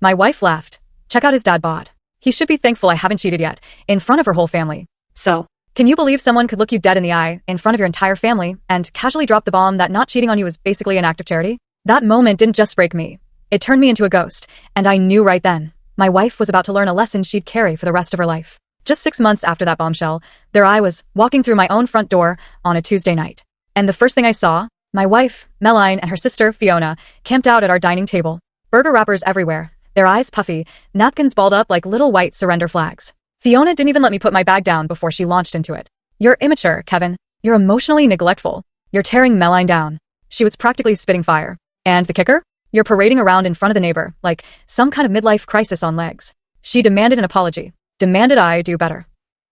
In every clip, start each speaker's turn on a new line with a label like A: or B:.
A: My wife laughed. Check out his dad bod. He should be thankful I haven't cheated yet, in front of her whole family. So, can you believe someone could look you dead in the eye, in front of your entire family, and casually drop the bomb that not cheating on you is basically an act of charity? That moment didn't just break me. It turned me into a ghost, and I knew right then. My wife was about to learn a lesson she'd carry for the rest of her life. Just 6 months after that bombshell, there I was, walking through my own front door on a Tuesday night. And the first thing I saw, my wife, Meline, and her sister, Fiona, camped out at our dining table. Burger wrappers everywhere, their eyes puffy, napkins balled up like little white surrender flags. Fiona didn't even let me put my bag down before she launched into it. You're immature, Kevin. You're emotionally neglectful. You're tearing Meline down. She was practically spitting fire. And the kicker? You're parading around in front of the neighbor, like some kind of midlife crisis on legs. She demanded an apology. Demanded I do better.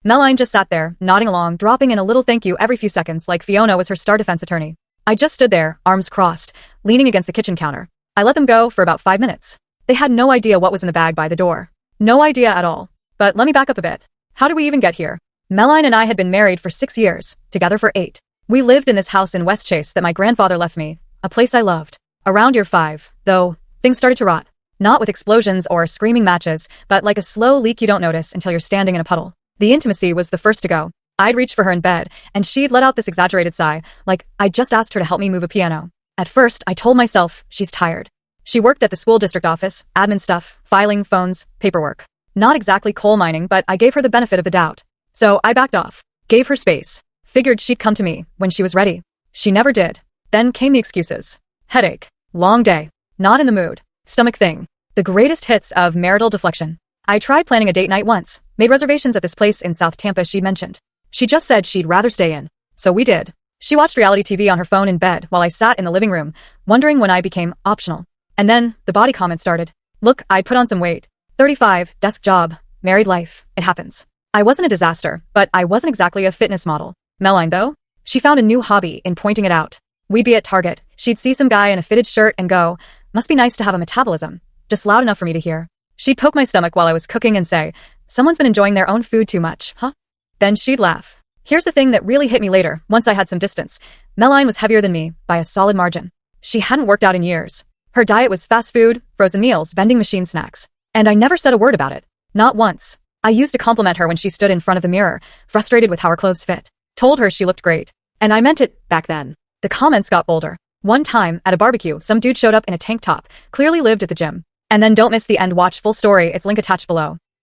A: Meline just sat there, nodding along, dropping in a little thank you every few seconds like Fiona was her star defense attorney. I just stood there, arms crossed, leaning against the kitchen counter. I let them go for about 5 minutes. They had no idea what was in the bag by the door. No idea at all. But let me back up a bit. How did we even get here? Meline and I had been married for 6 years, together for 8. We lived in this house in Westchase that my grandfather left me, a place I loved. Around year 5, though, things started to rot. Not with explosions or screaming matches, but like a slow leak you don't notice until you're standing in a puddle. The intimacy was the first to go. I'd reached for her in bed, and she'd let out this exaggerated sigh, like I'd just asked her to help me move a piano. At first, I told myself she's tired. She worked at the school district office, admin stuff, filing, phones, paperwork. Not exactly coal mining, but I gave her the benefit of the doubt. So I backed off, gave her space, figured she'd come to me when she was ready. She never did. Then came the excuses. Headache. Long day. Not in the mood. Stomach thing. The greatest hits of marital deflection. I tried planning a date night once, made reservations at this place in South Tampa she mentioned. She just said she'd rather stay in. So we did. She watched reality TV on her phone in bed while I sat in the living room, wondering when I became optional. And then, the body comment started. Look, I'd put on some weight. 35, desk job, married life, it happens. I wasn't a disaster, but I wasn't exactly a fitness model. Meline, though? She found a new hobby in pointing it out. We'd be at Target. She'd see some guy in a fitted shirt and go, must be nice to have a metabolism. Just loud enough for me to hear. She'd poke my stomach while I was cooking and say, someone's been enjoying their own food too much, huh? Then she'd laugh. Here's the thing that really hit me later, once I had some distance. Meline was heavier than me, by a solid margin. She hadn't worked out in years. Her diet was fast food, frozen meals, vending machine snacks. And I never said a word about it. Not once. I used to compliment her when she stood in front of the mirror, frustrated with how her clothes fit. Told her she looked great. And I meant it, back then. The comments got bolder. One time, at a barbecue, some dude showed up in a tank top, clearly lived at the gym. And then don't miss the end, watch full story, it's link attached below.